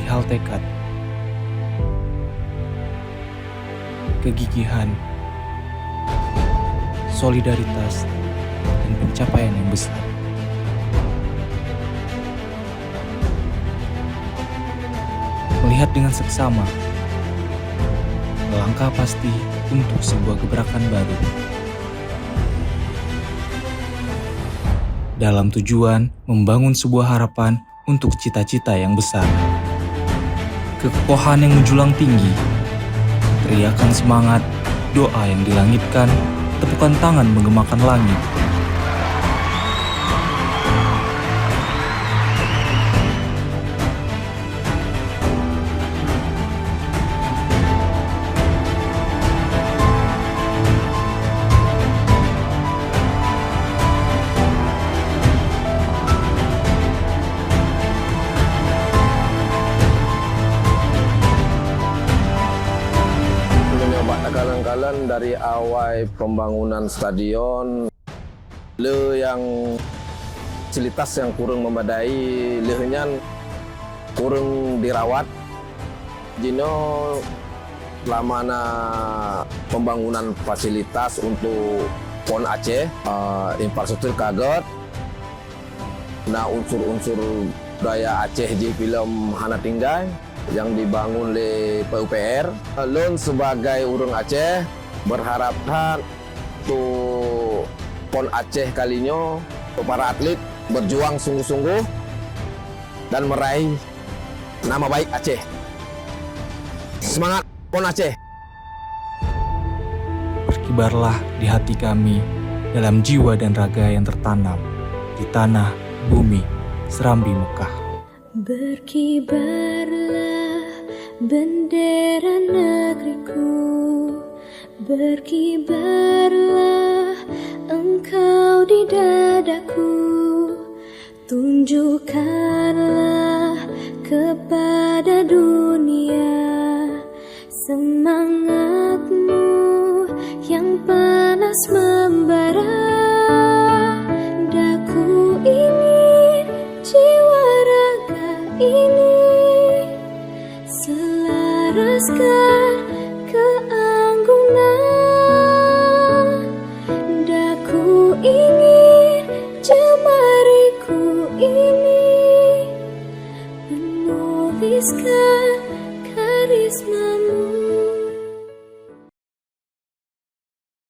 perihal tekad, kegigihan, solidaritas, dan pencapaian yang besar. Melihat dengan seksama, melangkah pasti untuk sebuah gebrakan baru. Dalam tujuan membangun sebuah harapan untuk cita-cita yang besar. Kekokohan yang menjulang tinggi, teriakan semangat, doa yang dilangitkan, tepukan tangan menggemakan langit. Kalan dari awal pembangunan stadion, yang fasilitas yang kurang memadai, lehnya kurang dirawat. Jino lamana pembangunan fasilitas untuk PON Aceh, infrastruktur kaget. Nah, unsur-unsur budaya Aceh di film Hana Tinggai yang dibangun oleh PUPR. Lon sebagai urang Aceh berharapkan untuk PON Aceh kalinya para atlet berjuang sungguh-sungguh dan meraih nama baik Aceh. Semangat PON Aceh! Berkibarlah di hati kami dalam jiwa dan raga yang tertanam di tanah, bumi, Serambi Mekah. Berkibarlah bendera negeriku, berkibarlah engkau di dadaku, tunjukkanlah kepada